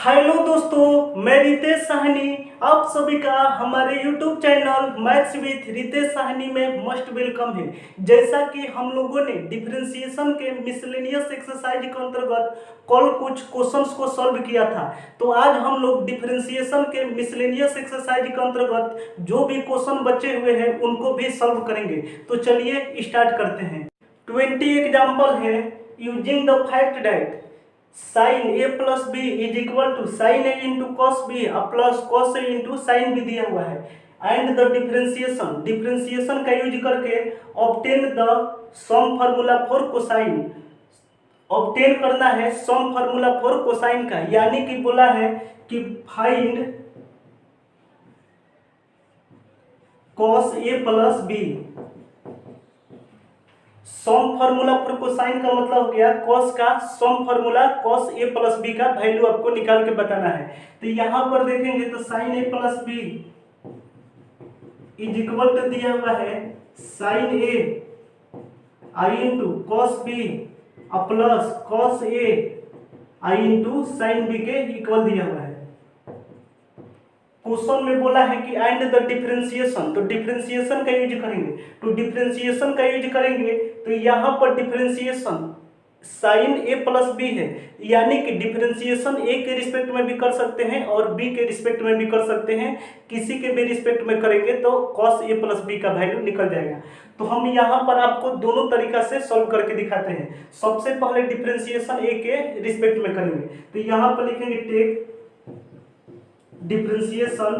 Hello दोस्तों, मैं रितेश साहनी आप सभी का हमारे YouTube channel maths with Ritesh Sahni में मस्ट वेलकम है। जैसा कि हम लोगों ने डिफरेंशिएशन के मिसलेनियस एक्सरसाइज के अंतर्गत कल कुछ क्वेश्चंस को सॉल्व किया था, तो आज हम लोग डिफरेंशिएशन के मिसलेनियस एक्सरसाइज के अंतर्गत जो भी क्वेश्चन बचे हुए हैं उनको भी सॉल्व करेंगे। तो चलिए स्टार्ट करते हैं। 20 एग्जाम्पल है using the fact that sine A plus B is equal to sine A into cos B plus cos A into sine B दिया हुआ है एंड द डिफरेंशिएशन का यूज करके obtain the sum formula for cosine. Obtain करना है सम formula for cosine का, यानी कि बोला है कि find cos A plus B. Sum formula for cosine का मतलब हो गया कॉस का sum formula cos A plus B का वैल्यू आपको निकाल के बताना है। तो यहां पर देखेंगे तो sine A plus B is equal to दिया हुआ है sine A I into cos B plus cos A I into sine B के इक्वल दिया हुआ है। क्वेश्चन में बोला है कि एंड द डिफरेंशिएशन, तो डिफरेंशिएशन का यूज करेंगे। तो डिफरेंशिएशन का यूज करेंगे तो यहाँ पर differentiation sine A plus B है, यानी कि डिफरेंशिएशन ए के रिस्पेक्ट में भी कर सकते हैं और बी के रिस्पेक्ट में भी कर सकते हैं। किसी के भी रिस्पेक्ट में करेंगे तो कॉस ए प्लस बी का वैल्यू निकल जाएगा। तो हम यहाँ पर आपको दोनों तरीका से सॉल्व करके दिखाते हैं। सबसे पहले डिफरेंशिएशन ए के रिस्पेक्ट में करेंगे, तो यहाँ पर लिखेंगे take differentiation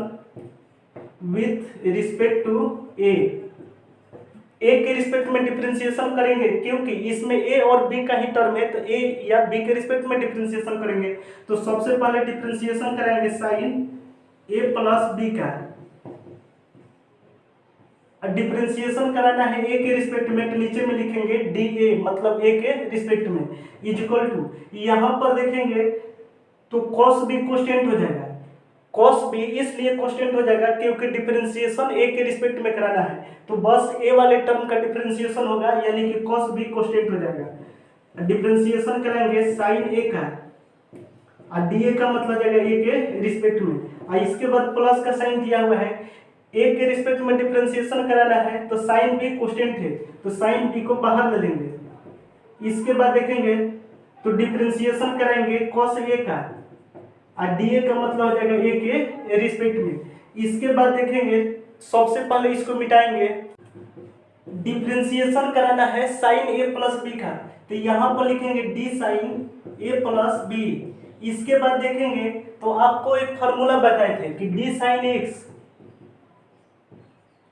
with respect to A के रिस्पेक्ट में डिफरेंशिएशन करेंगे, क्योंकि इसमें ए और बी का ही टर्म है, तो ए या बी के रिस्पेक्ट में डिफरेंशिएशन करेंगे। तो सबसे पहले डिफरेंशिएशन कराएंगे साइन ए प्लस बी का। डिफरेंशिएशन कराना है ए के रिस्पेक्ट में, तो नीचे में लिखेंगे डी ए, मतलब ए के रिस्पेक्ट में इज इक्वल टू, यहां पर देखेंगे तो कॉस बी कांस्टेंट हो जाएगा। कॉस बी इसलिए कांस्टेंट हो जाएगा क्योंकि डिफरेंशिएशन ए के रिस्पेक्ट में कराना है, तो बस ए वाले टर्म का डिफरेंशिएशन होगा, यानी कि कॉस बी कांस्टेंट हो जाएगा। डिफरेंशिएशन कराएंगे साइन ए का और डी ए का मतलब जाएगा ए के रिस्पेक्ट में, और इसके बाद प्लस का साइन दिया हुआ है। ए के रिस्पेक्ट में डिफरेंशिएशन कराना है तो साइन बी कांस्टेंट है, तो साइन बी को बाहर ले लेंगे। इसके बाद देखेंगे तो डिफरेंशिएशन कराएंगे कॉस ए का और डी ए का मतलब हो जाएगा ए के रिस्पेक्ट में। इसके बाद देखेंगे सबसे पहले इसको मिटाएंगे। डिफरेंशिएशन कराना है साइन ए प्लस बी का, तो यहाँ पर लिखेंगे D sign A plus B. इसके बाद देखेंगे तो आपको एक फार्मूला बताए थे कि डी साइन एक्स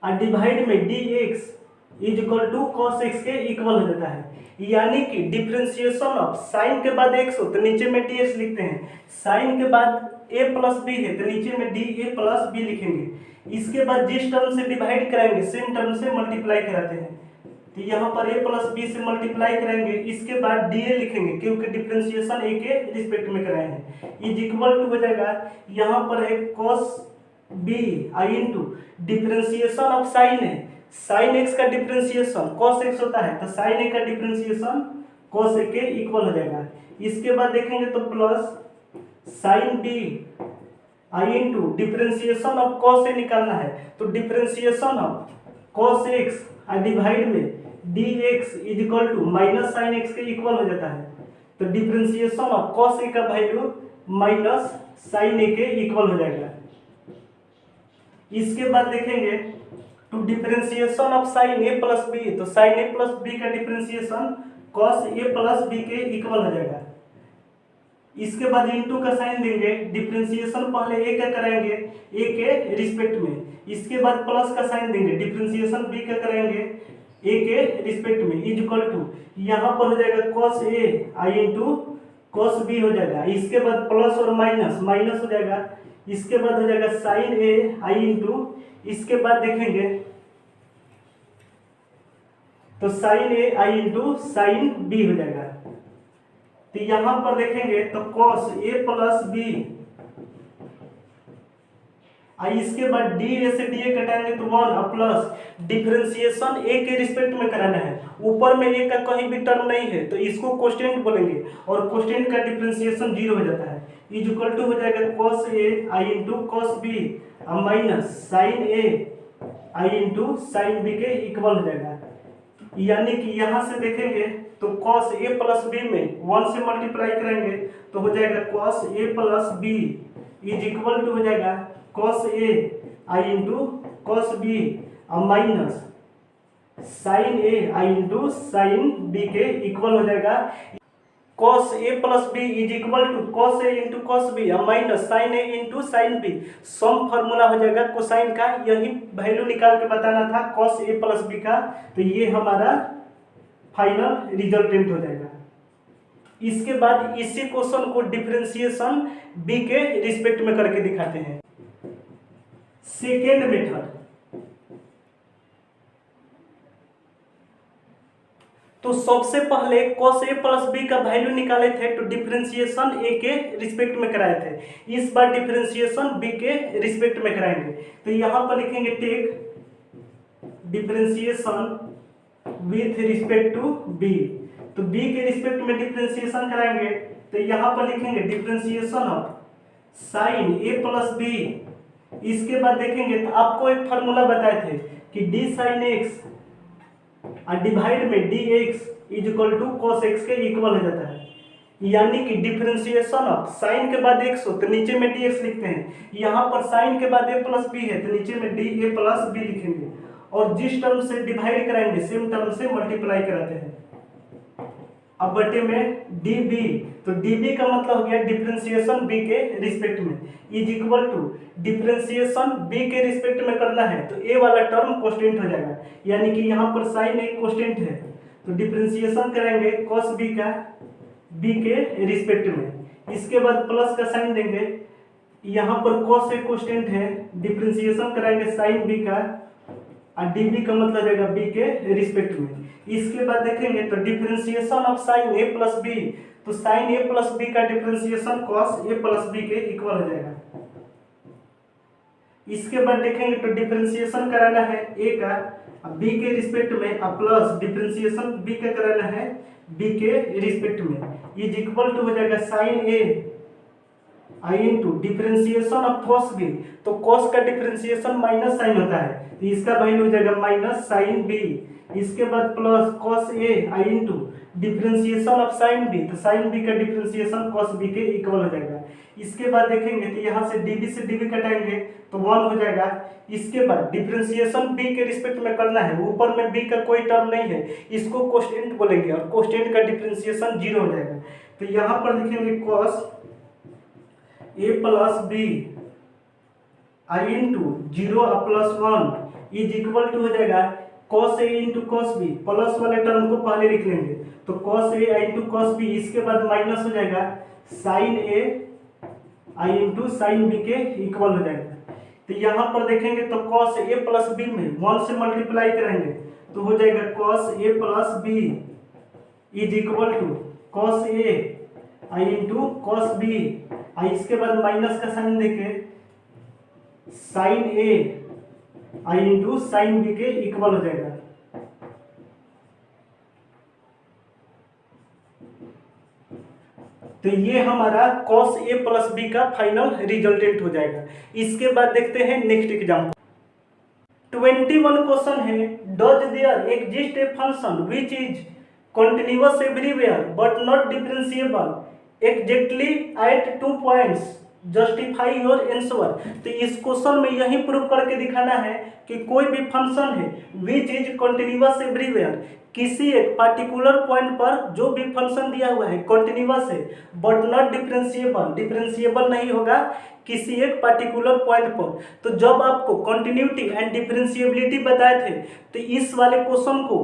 और डिवाइड में D X is equal to cos X के इक्वल हो जाता है, यानी कि डिफरेंशिएशन ऑफ साइन के बाद एक्स हो तो नीचे में डी एक्स लिखते हैं, साइन के बाद ए प्लस बी है तो नीचे में डी ए प्लस बी लिखेंगे। इसके बाद जिस टर्म से डिवाइड कराएंगे सेम टर्म से मल्टीप्लाई कराते हैं, तो यहाँ पर ए प्लस बी से मल्टीप्लाई करेंगे। इसके बाद डी ए लिखेंगे क्योंकि डिफरेंशिएशन ए के रिस्पेक्ट में कराए हैं, इज इक्वल टू हो जाएगा यहाँ पर है cos B I into differentiation of sine है, साइन एक्स का डिफरेंशिएशन कॉस एक्स होता है, तो साइन ए का डिफरेंशिएशन कॉस ए के इक्वल हो जाएगा। इसके बाद देखेंगे तो plus sine B I into differentiation of cos A निकालना है, तो डिफरेंशिएशन ऑफ कॉस एक्स और डिवाइड में D X is equal to minus sine X के इक्वल हो जाता है, तो डिफरेंशिएशन ऑफ कॉस ए का वैल्यू माइनस साइन ए के इक्वल हो जाएगा। इसके बाद देखेंगे to differentiation of sine A plus B, तो साइन ए प्लस बी का differentiation cos A plus B के इक्वल हो जाएगा। इसके बाद इनटू का साइन देंगे, डिफरेंशिएशन पहले ए का कराएंगे ए के रिस्पेक्ट में, इसके बाद प्लस का साइन देंगे, डिफरेंशिएशन बी का कराएंगे ए के रिस्पेक्ट में इज इक्वल टू, यहाँ पर हो जाएगा cos A I into cos B हो जाएगा। इसके बाद प्लस और माइनस माइनस हो जाएगा, इसके बाद हो जाएगा साइन ए आई इंटू, इसके बाद देखेंगे तो sine A I into sine B हो जाएगा। तो यहां पर देखेंगे तो cos A plus B I इसके बाद डी ए से डी ए कटाएंगे तो 1 प्लस डिफरेंशिएशन ए के रिस्पेक्ट में कराना है, ऊपर में ए का कहीं भी टर्म नहीं है तो इसको कोस्टेंट बोलेंगे और कोस्टेंट का डिफरेंशिएशन 0 हो जाता है, इज इक्वल टू हो जाएगा cos A I into cos B minus sine A I into sine B के इक्वल हो जाएगा। यानी कि यहाँ से देखेंगे तो cos a प्लस बी में 1 से मल्टीप्लाई करेंगे तो हो जाएगा cos a plus B is equal to हो जाएगा cos a I into cos B minus sine a I into sine B के इक्वल हो जाएगा। cos a plus B is equal to cos a into cos B minus sine a into sine B, sum formula हो जाएगा cosine का, यही value निकाल के बताना था cos a प्लस बी का, तो ये हमारा फाइनल रिजल्टेंट हो जाएगा। इसके बाद इसी क्वेश्चन को डिफरेंशिएशन बी के रिस्पेक्ट में करके दिखाते हैं। सेकेंड मेथड, तो सबसे पहले cos a प्लस बी का वैल्यू निकाले थे तो डिफरेंशिएशन a के रिस्पेक्ट में कराए थे, इस बार डिफरेंशिएशन b के रिस्पेक्ट में कराएंगे। तो यहाँ पर लिखेंगे take differentiation with respect to b, तो b के रिस्पेक्ट में डिफरेंशिएशन कराएंगे तो यहाँ पर लिखेंगे differentiation of sine a plus B. इसके बाद देखेंगे तो आपको एक फार्मूला बताए थे कि d साइन x और डिवाइड में dx is equal to cos x के इक्वल हो जाता है, यानी कि डिफरेंशिएशन ऑफ साइन के बाद x हो तो नीचे में dx लिखते हैं, यहाँ पर साइन के बाद a प्लस बी है तो नीचे में da प्लस बी लिखेंगे और जिस टर्म से डिवाइड कराएंगे सेम टर्म से मल्टीप्लाई कराते हैं। अब बटे में db, तो db का मतलब हो गया डिफरेंशिएशन b के रिस्पेक्ट में is equal to differentiation b के रिस्पेक्ट में करना है तो a वाला टर्म कांस्टेंट हो जाएगा, यानी कि यहाँ पर साइन एक कांस्टेंट है तो डिफरेंशिएशन करेंगे cos b का b के रिस्पेक्ट में, इसके बाद प्लस का साइन देंगे, यहाँ पर cos एक कांस्टेंट है, डिफरेंशिएशन कराएंगे साइन b का और db का मतलब जाएगा b के रिस्पेक्ट में। इसके बाद देखेंगे तो differentiation of sine a plus B, तो साइन a प्लस बी का differentiation cos a plus B के इक्वल हो जाएगा। इसके बाद देखेंगे तो डिफरेंशिएशन कराना है a का b के रिस्पेक्ट में और प्लस डिफरेंशिएशन b का कराना है b के रिस्पेक्ट में इज इक्वल टू हो जाएगा sine a I into differentiation of cos b, तो cos का डिफरेंशिएशन माइनस साइन होता है तो इसका वैल्यू हो जाएगा माइनस साइन b, इसके बाद plus cos a I into differentiation of sign b, तो साइन b का डिफरेंशिएशन cos b के इक्वल हो जाएगा। इसके बाद देखेंगे तो यहाँ से db से db कटाएंगे तो 1 हो जाएगा। इसके बाद डिफरेंशिएशन b के रिस्पेक्ट में करना है, ऊपर में b का कोई टर्म नहीं है, इसको कोस्टेंट बोलेंगे और कोस्टेंट का डिफरेंशिएशन 0 हो जाएगा। तो यहाँ पर लिखेंगे cos a plus B I into 0 plus 1 is equal to हो जाएगा cos a into cos B, plus वाले टर्म को पहले लिख लेंगे तो cos a into cos B, इसके बाद माइनस हो जाएगा sine a I into sine B के इक्वल हो जाएगा। तो यहाँ पर देखेंगे तो cos a प्लस बी में 1 से मल्टीप्लाई करेंगे तो हो जाएगा cos a plus B is equal to cos a I into cos B, इसके बाद माइनस का साइन देके sine a I into sine B के इक्वल हो जाएगा। तो ये हमारा cos a प्लस बी का फाइनल रिजल्टेंट हो जाएगा। इसके बाद देखते हैं नेक्स्ट एग्जाम्पल। 21 क्वेश्चन है, does there exist a function which is continuous everywhere but not differentiable exactly at 2 points, justify your answer. तो इस क्वेश्चन में यही प्रूव करके दिखाना है कि कोई भी फंक्शन है विच इज कंटिन्यूअस एवरीवेयर, किसी एक पार्टिकुलर पॉइंट पर जो भी फंक्शन दिया हुआ है कंटिन्यूअस है बट नॉट डिफरेंशिएबल, डिफरेंशिएबल नहीं होगा किसी एक पार्टिकुलर पॉइंट पर। तो जब आपको कंटिन्यूटी एंड डिफरेंशिएबिलिटी बताए थे तो इस वाले क्वेश्चन को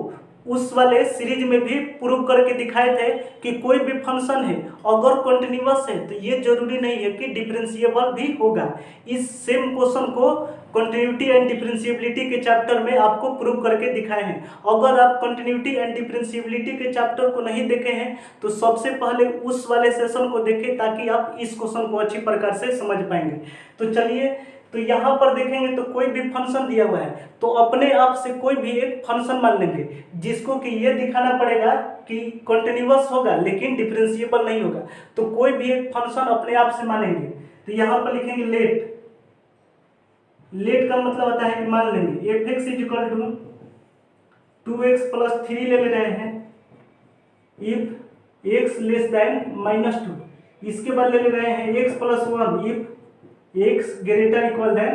उस वाले सीरीज में भी प्रूव करके दिखाए थे कि कोई भी फंक्शन है अगर कंटिन्यूअस है तो ये जरूरी नहीं है कि डिफरेंशिएबल भी होगा। इस सेम क्वेश्चन को कंटिन्यूटी एंड डिफरेंशिएबिलिटी के चैप्टर में आपको प्रूव करके दिखाए हैं। अगर आप कंटिन्यूटी एंड डिफरेंशिएबिलिटी के चैप्टर को नहीं देखे हैं तो सबसे पहले उस वाले सेशन को देखें ताकि आप इस क्वेश्चन को अच्छी प्रकार से समझ पाएंगे। तो चलिए तो यहाँ पर देखेंगे तो कोई भी फंक्शन दिया हुआ है तो अपने आप से कोई भी एक फंक्शन मान लेंगे जिसको कि ये दिखाना पड़ेगा कि कंटिन्यूअस होगा लेकिन डिफरेंशिएबल नहीं होगा। तो कोई भी एक फंक्शन अपने आप से मानेंगे तो यहाँ पर लिखेंगे लेट। लेट का मतलब होता है कि मान लेंगे F X is equal to 2x + 3 ले रहे हैं इफ x लेस देन -2। इसके बाद ले रहे हैं x + 1 if x greater equal than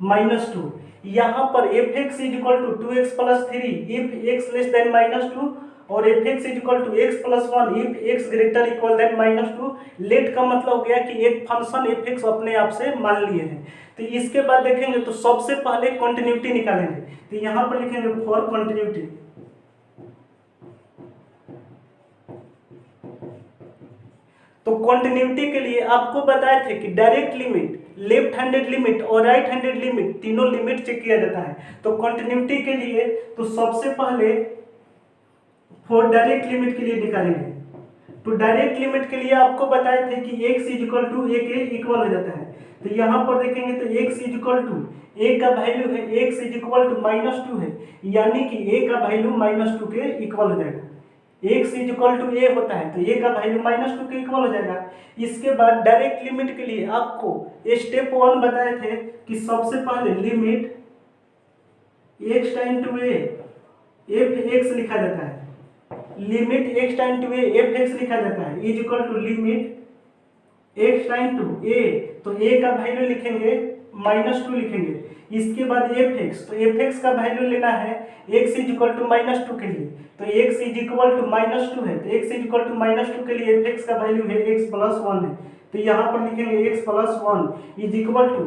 -2। यहाँ पर F X is equal to 2x + 3 if x less than -2 और F X is equal to x + 1 if x greater equal than -2। Let का मतलब हो गया कि एक फंक्शन एफ एक्स अपने आप से मान लिए हैं। तो इसके बाद देखेंगे तो सबसे पहले कंटिन्यूटी निकालेंगे तो यहाँ पर लिखेंगे फॉर कंटिन्यूटी। तो कंटिन्यूटी के लिए आपको बताए थे कि direct limit, left handed limit और राइट हैंडेड लिमिट तीनों लिमिट चेक किया जाता है। तो कंटिन्यूटी के लिए तो सबसे पहले फॉर डायरेक्ट लिमिट के लिए निकालेंगे। तो डायरेक्ट लिमिट के लिए आपको बताए थे कि x is equal to a के इक्वल हो जाता है। तो यहाँ पर देखेंगे तो x is equal to a का वैल्यू है x इज इक्वल टू -2 है, यानी कि a का वैल्यू -2 के इक्वल हो जाएगा। x is equal to a होता है तो a का वैल्यू -2 के इक्वल हो जाएगा। इसके बाद डायरेक्ट लिमिट के लिए आपको स्टेप 1 बताए थे कि सबसे पहले limit x time to a f x लिखा जाता है, limit x time to a f x लिखा जाता है is equal to limit x time to a। तो a का वैल्यू लिखेंगे -2 लिखेंगे। इसके बाद एफ एक्स, तो एफ एक्स का वैल्यू लेना है x इज इक्वल टू -2 के लिए। तो x इज इक्वल टू -2 है तो x इज इक्वल टू -2 के लिए एफ एक्स का वैल्यू है x + 1 है। तो यहाँ पर लिखेंगे x + 1 is equal to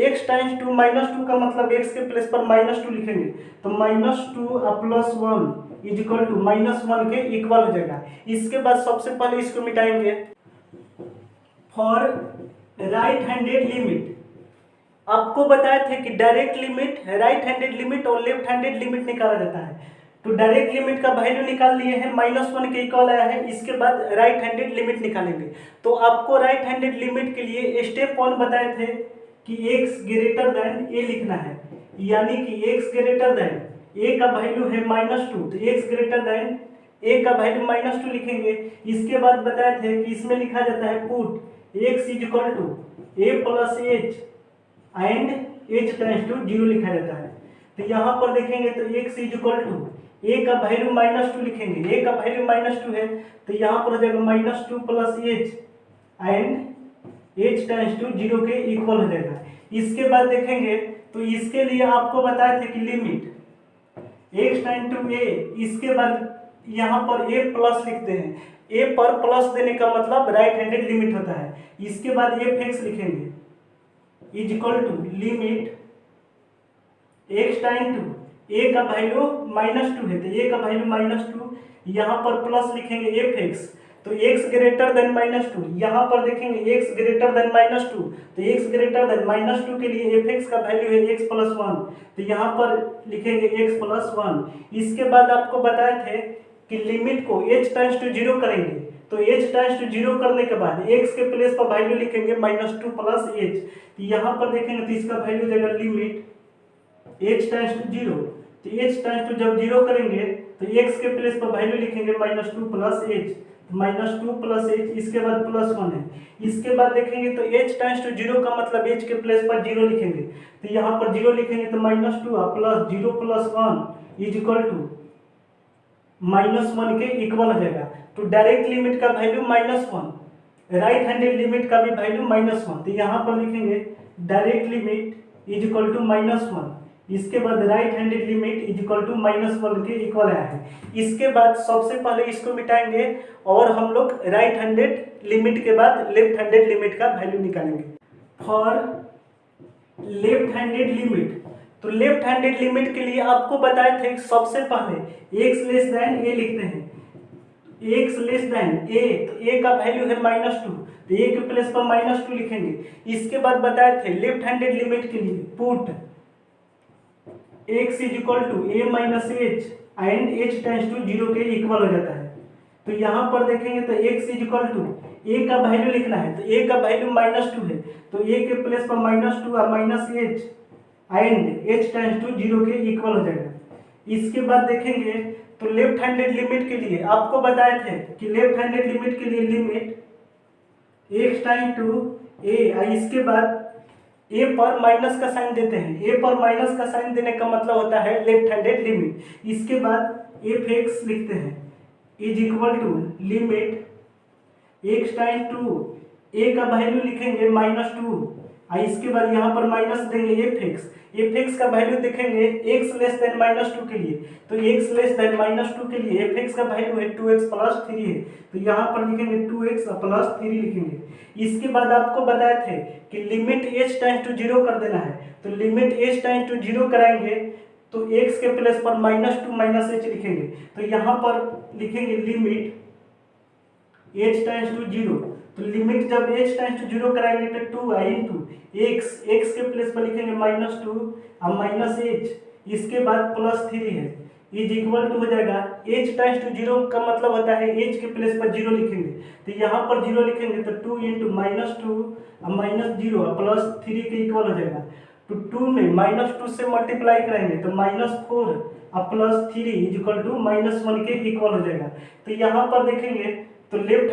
x times to -2 का मतलब x के प्लेस पर -2 लिखेंगे तो -2 + 1 इज इक्वल टू -1 के इक्वल हो जाएगा। इसके बाद सबसे पहले इसको मिटाएंगे। फॉर राइट हैंडेड लिमिट आपको बताए थे कि direct limit, right handed limit और लेफ्ट हैंडेड लिमिट निकाला जाता है। तो डायरेक्ट लिमिट का वैल्यू निकाल लिए हैं -1 के इक्वल आया है। इसके बाद राइट हैंडेड लिमिट निकालेंगे। तो आपको राइट हैंडेड लिमिट के लिए स्टेप 1 बताए थे कि x ग्रेटर देन a लिखना है, यानी कि x ग्रेटर देन a का वैल्यू है -2 तो x ग्रेटर देन a का वैल्यू -2 लिखेंगे। इसके बाद बताए थे कि इसमें लिखा जाता है put x is equal to a + h and h tends to 0 लिखा जाता है। तो यहाँ पर देखेंगे तो x is equal to a का वैल्यू -2 लिखेंगे, a का वैल्यू -2 है तो यहाँ पर हो जाएगा -2 + h and h tends to 0 के इक्वल हो जाएगा। इसके बाद देखेंगे तो इसके लिए आपको बताए थे कि limit x time to a, इसके बाद यहाँ पर a प्लस लिखते हैं, a पर प्लस देने का मतलब राइट हैंडेड लिमिट होता है। इसके बाद एफ एक्स लिखेंगे is equal to limit x time to a का वैल्यू -2 है तो a का वैल्यू -2, यहाँ पर प्लस लिखेंगे एफ एक्स तो x ग्रेटर देन -2, यहाँ पर देखेंगे x ग्रेटर देन -2 तो x ग्रेटर देन -2 के लिए एफ एक्स का वैल्यू है x + 1 तो यहाँ पर लिखेंगे x + 1। इसके बाद आपको बताए थे कि लिमिट को h टेंड्स टू 0 करेंगे तो h टेंड्स टू 0 करने के बाद x के प्लेस पर वैल्यू लिखेंगे -2 + h। तो यहाँ पर देखेंगे तो इसका वैल्यू देगा लिमिट h टेंड्स टू 0 तो h टेंड्स टू जब 0 करेंगे तो x के प्लेस पर वैल्यू लिखेंगे -2 + h, -2 + h इसके बाद +1 है। इसके बाद देखेंगे तो h टेंड्स टू 0 का मतलब h के प्लेस पर 0 लिखेंगे तो यहाँ पर 0 लिखेंगे तो -2 + 0 + 1 इज इक्वल टू -1 के इक्वल हो जाएगा। तो डायरेक्ट लिमिट का वैल्यू -1, राइट हैंडेड लिमिट का भी वैल्यू -1 तो यहाँ पर लिखेंगे direct limit is equal to -1, इसके बाद right handed limit is equal to -1 के इक्वल आया है। इसके बाद सबसे पहले इसको मिटाएंगे और हम लोग राइट हैंडेड लिमिट के बाद लेफ्ट हैंडेड लिमिट का वैल्यू निकालेंगे। फॉर लेफ्ट हैंडेड लिमिट तो लेफ्ट हैंडेड लिमिट के लिए आपको बताए थे सबसे पहले x लेस देन a लिखते हैं, x लेस देन a तो a का वैल्यू है -2 तो a के प्लेस पर -2 लिखेंगे। इसके बाद बताए थे लेफ्ट हैंडेड लिमिट के लिए put x is equal to a - h and h tends to 0 के इक्वल हो जाता है। तो यहाँ पर देखेंगे तो x इज इक्वल टू ए का वैल्यू लिखना है, तो ए का वैल्यू -2 है, तो ए के प्लेस पर -2 और -h and h tends to 0 के इक्वल हो जाएगा। इसके बाद देखेंगे तो लेफ्ट हैंडेड लिमिट के लिए आपको बताए थे कि लेफ्ट हैंडेड लिमिट के लिए limit x time to a, इसके बाद a पर माइनस का साइन देते हैं। a पर माइनस का साइन देने का मतलब होता है लेफ्ट हैंडेड लिमिट। इसके बाद f(x) लिखते हैं is equal to limit x time to a का वैल्यू लिखेंगे -2 और इसके बाद यहाँ पर माइनस देंगे f(x) का वैल्यू देखेंगे x लेस देन -2 के लिए, तो x लेस देन -2 के लिए f(x) का वैल्यू है 2x + 3 है, तो यहाँ पर लिखेंगे 2x + 3 लिखेंगे। इसके बाद आपको बताए थे कि लिमिट h टाइम टू 0 कर देना है, तो लिमिट h टाइम टू 0 कराएंगे तो x के प्लेस पर -2 -h लिखेंगे, तो यहाँ पर लिखेंगे लिमिट h टाइम्स टू 0, तो लिमिट जब h टाइम्स टू 0 कराएंगे तो 2 इंटू x के प्लेस पर लिखेंगे -2 और -h, इसके बाद +3 है इज इक्वल टू हो जाएगा h टाइम्स टू 0 का मतलब होता है h के प्लेस पर 0 लिखेंगे, तो यहाँ पर 0 लिखेंगे तो 2 इंटू -2 और -0 और +3 के इक्वल हो जाएगा। तो 2 में -2 से मल्टीप्लाई करेंगे तो -4 और +3 इज इक्वल टू -1 के इक्वल हो जाएगा। तो यहाँ पर देखेंगे तो लेफ्ट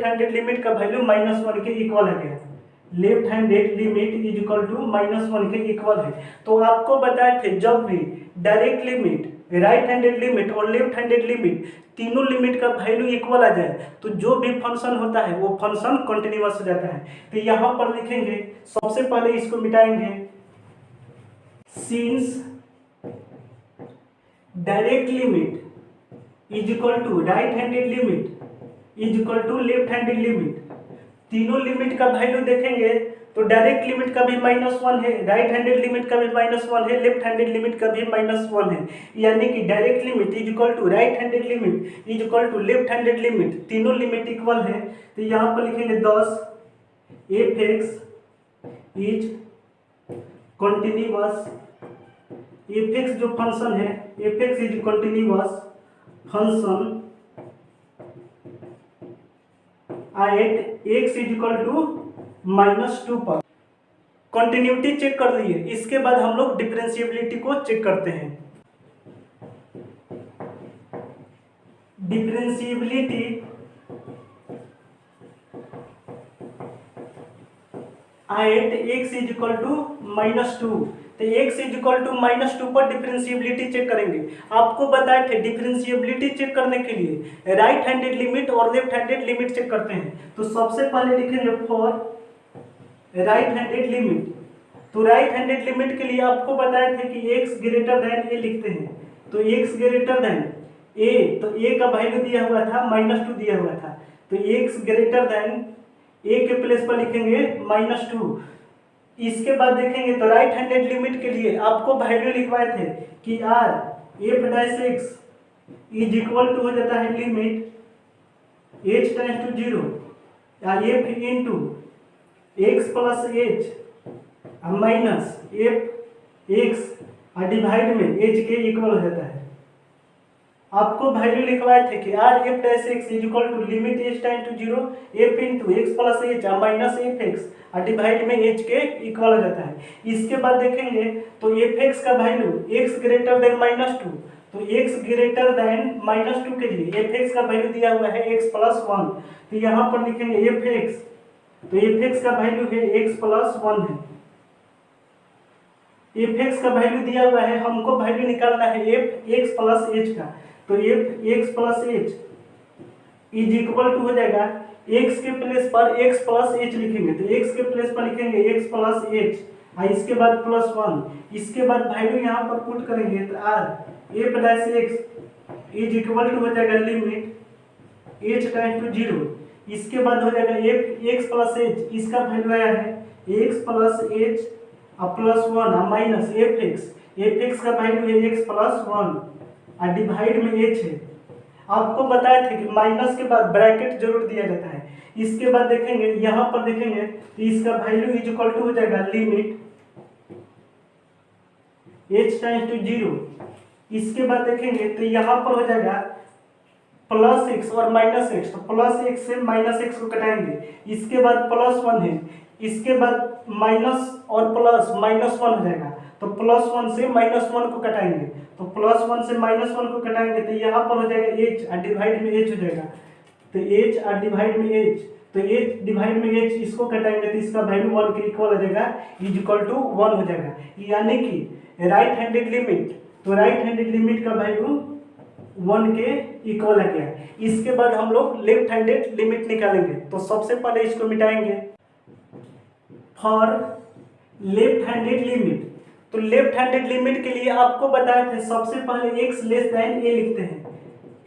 हैंडेड लिमिट का वैल्यू -1 के इक्वल है गया। Left handed limit is equal to -1 के इक्वल है। तो आपको बताए थे जब भी direct limit, right handed limit और लेफ्ट हैंडेड लिमिट तीनों लिमिट का वैल्यू इक्वल आ जाए तो जो भी फंक्शन होता है वो फंक्शन कंटिन्यूअस हो जाता है। तो यहाँ पर लिखेंगे सबसे पहले इसको मिटाएंगे, since direct limit is equal to right handed limit is equal to left handed limit, तीनों लिमिट का वैल्यू देखेंगे तो डायरेक्ट लिमिट का भी -1 है, राइट हैंडेड लिमिट का भी -1 है, लेफ्ट हैंडेड लिमिट का भी -1 है, यानी कि direct limit is equal to right handed limit is equal to left handed limit, तीनों लिमिट इक्वल है। तो यहाँ पर लिखेंगे 10 f(x) इज कंटिन्यूअस, f(x) जो फंक्शन है f(x) is continuous function at x is equal to -2 पर। कंटिन्यूटी चेक कर लिए, इसके बाद हम लोग डिफरेंशिएबिलिटी को चेक करते हैं। Differentiability at x is equal to -2, तो x इज इक्वल टू -2 पर डिफरेंशिएबिलिटी चेक करेंगे। आपको बताए थे डिफरेंशिएबिलिटी चेक करने के लिए राइट हैंडेड लिमिट और लेफ्ट हैंडेड लिमिट चेक करते हैं। तो सबसे पहले लिखेंगे फॉर राइट हैंडेड लिमिट, तो राइट हैंडेड लिमिट के लिए आपको बताए थे कि x ग्रेटर देन a लिखते हैं, तो x ग्रेटर देन a, तो a का वैल्यू दिया हुआ था -2 दिया हुआ था, तो x ग्रेटर देन a के प्लेस पर लिखेंगे -2। इसके बाद देखेंगे तो राइट हैंडेड लिमिट के लिए आपको वैल्यू लिखवाए थे कि r f'(x) is equal to हो जाता है लिमिट h टेंड्स टू 0 या f into x plus h minus f(x) divide में h के इक्वल हो जाता है। आपको वैल्यू लिखवाए थे कि r f'(x) is equal to limit h time to 0 f into x plus h minus f(x) divide में h के इक्वल हो जाता है। इसके बाद देखेंगे तो f(x) का वैल्यू x ग्रेटर देन -2, तो x ग्रेटर देन -2 के लिए f(x) का वैल्यू दिया हुआ है x प्लस 1, तो यहाँ पर लिखेंगे f(x), तो f(x) का वैल्यू है x प्लस 1 है। f(x) का वैल्यू दिया हुआ है, हमको वैल्यू निकालना है f(x) प्लस h का, तो f(x) plus h is equal to हो जाएगा x के प्लेस पर x प्लस h लिखेंगे, तो x के प्लेस पर लिखेंगे x प्लस h और इसके बाद +1, इसके बाद वैल्यू यहाँ पर पुट करेंगे तो r f'(x) is equal to हो जाएगा लिमिट h टाइम टू 0, इसके बाद हो जाएगा x प्लस h, इसका वैल्यू आया है x प्लस h और +1 माइनस f(x) का वैल्यू है x प्लस 1 और डिवाइड में h है। आपको बताए थे कि माइनस के बाद ब्रैकेट जरूर दिया जाता है। इसके बाद देखेंगे यहाँ पर देखेंगे तो इसका वैल्यू इज इक्वल टू हो जाएगा लिमिट h टाइम्स टू 0, इसके बाद देखेंगे तो यहाँ पर हो जाएगा प्लस एक्स और माइनस एक्स, तो प्लस एक्स से माइनस एक्स को घटाएंगे, इसके बाद प्लस वन है, इसके बाद माइनस और प्लस माइनस वन हो जाएगा, तो प्लस वन से माइनस वन को घटाएंगे, तो प्लस वन से माइनस वन को घटाएंगे तो यहाँ पर हो जाएगा एच और डिवाइड में एच हो जाएगा, तो एच और डिवाइड में एच, तो एच डिवाइड में एच इसको घटाएंगे तो इसका वैल्यू वन के इक्वल हो जाएगा, इज इक्वल टू वन हो जाएगा, यानी कि राइट हैंडेड लिमिट, तो राइट हैंडेड लिमिट का वैल्यू वन के इक्वल आ गया। इसके बाद हम लोग लेफ्ट हैंडेड लिमिट निकालेंगे, तो सबसे पहले इसको मिटाएंगे। फॉर लेफ्ट हैंडेड लिमिट, तो लेफ्ट हैंडेड लिमिट के लिए आपको बताए थे सबसे पहले x लेस देन ए लिखते हैं,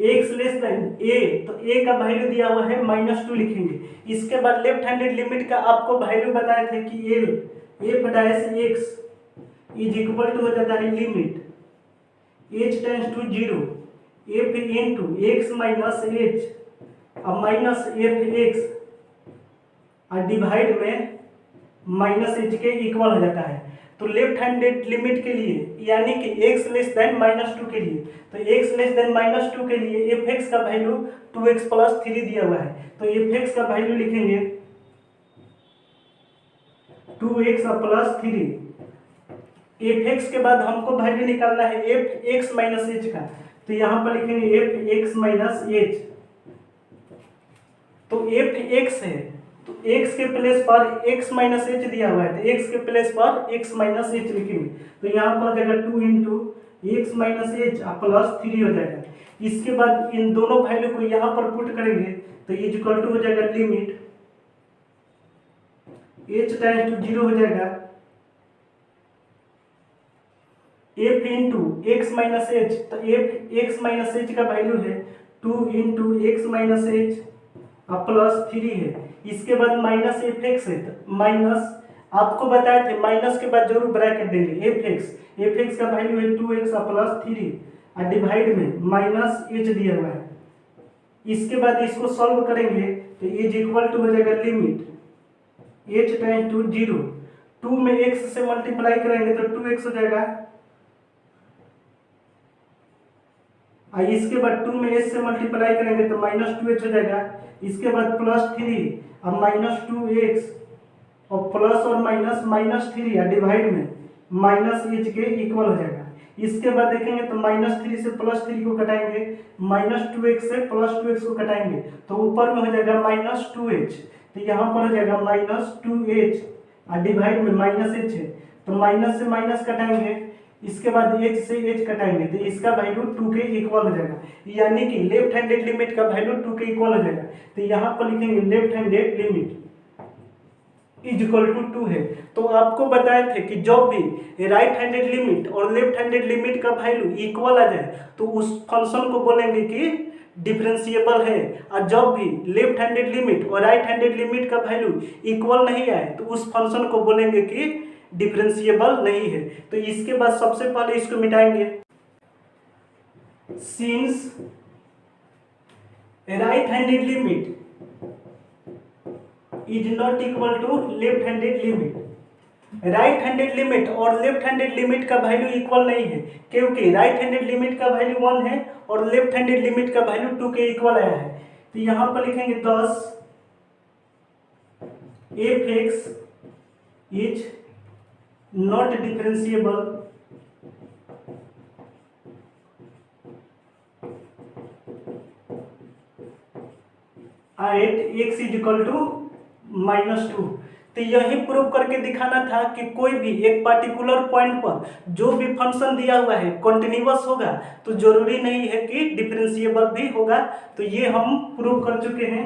x लेस देन ए, तो a का वैल्यू दिया हुआ है -2 लिखेंगे। इसके बाद लेफ्ट हैंडेड लिमिट का आपको वैल्यू बताए थे कि f dash x is equal to हो जाता है limit h tends to 0 f into x minus h और माइनस f(x) और डिवाइड में माइनस h के इक्वल हो जाता है। तो लेफ्ट हैंडेड लिमिट के लिए यानी कि x लेस देन -2 के लिए, तो x लेस देन -2 के लिए f(x) का वैल्यू 2x प्लस 3 दिया हुआ है, तो f(x) का वैल्यू लिखेंगे 2x प्लस 3। f(x) के बाद हमको वैल्यू निकालना है f(x माइनस h) का, तो यहाँ पर लिखेंगे f(x माइनस h), तो f(x) है तो x के प्लेस पर x माइनस h दिया हुआ है, तो x के प्लेस पर x माइनस h लिखेंगे, तो यहाँ पर जाएगा 2 into x minus H plus 3 हो जाएगा। इसके बाद इन दोनों वैल्यू को यहाँ पर पुट करेंगे तो इज इक्वल टू हो जाएगा लिमिट h टेंड्स टू 0 हो जाएगा f into x minus H, तो f एक्स माइनस एच का वैल्यू है 2 into x minus H plus 3 है। इसके बाद माइनस f(x) है, तो माइनस आपको बताए थे माइनस के बाद जरूर ब्रैकेट देंगे, f(x) का वैल्यू है 2x प्लस 3 और डिवाइड में माइनस h दिया हुआ है। इसके बाद इसको सॉल्व करेंगे तो इज इक्वल टू हो जाएगा लिमिट h टेंड्स टू 0, 2 में x से मल्टीप्लाई करेंगे तो 2x हो जाएगा, और इसके बाद 2 में h से मल्टीप्लाई करेंगे तो -2h हो जाएगा। इसके बाद प्लस 3 और -2x और प्लस और -3 या डिवाइड में -h के इक्वल हो जाएगा। इसके बाद देखेंगे तो -3 से +3 को घटाएंगे, -2x से +2x को घटाएंगे तो ऊपर में हो जाएगा -2h, तो यहाँ पर हो जाएगा -2h और डिवाइड में -h है, तो माइनस से माइनस घटाएंगे, इसके बाद h से h घटाएंगे तो इसका वैल्यू 2 के इक्वल हो जाएगा, यानी कि लेफ्ट हैंडेड लिमिट का वैल्यू 2 के इक्वल हो जाएगा। तो यहाँ पर लिखेंगे left handed limit is equal to 2 है। तो आपको बताए थे कि जब भी राइट हैंडेड लिमिट और लेफ्ट हैंडेड लिमिट का वैल्यू इक्वल आ जाए तो उस फंक्शन को बोलेंगे कि डिफरेंशिएबल है, और जब भी लेफ्ट हैंडेड लिमिट और राइट हैंडेड लिमिट का वैल्यू इक्वल नहीं आए तो उस फंक्शन को बोलेंगे कि डिफरेंशिएबल नहीं है। तो इसके बाद सबसे पहले इसको मिटाएंगे। Since right handed limit is not equal to left handed limit, right handed limit और लेफ्ट हैंडेड लिमिट का वैल्यू इक्वल नहीं है, क्योंकि राइट हैंडेड लिमिट का वैल्यू 1 है और लेफ्ट हैंडेड लिमिट का वैल्यू 2 के इक्वल आया है। तो यहाँ पर लिखेंगे 10 f(x) is not differentiable at x is equal to -2। तो यही प्रूव करके दिखाना था कि कोई भी एक पार्टिकुलर पॉइंट पर जो भी फंक्शन दिया हुआ है कंटिन्यूअस होगा तो जरूरी नहीं है कि डिफरेंशिएबल भी होगा। तो ये हम प्रूव कर चुके हैं।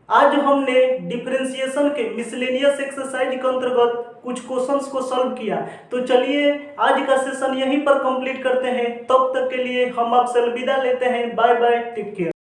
आज हमने डिफरेंशिएशन के मिसलेनियस एक्सरसाइज के अंतर्गत कुछ क्वेश्चंस को सॉल्व किया। तो चलिए आज का सेशन यहीं पर कंप्लीट करते हैं। तब तक के लिए हम आपसे अलविदा लेते हैं। Bye bye, take care.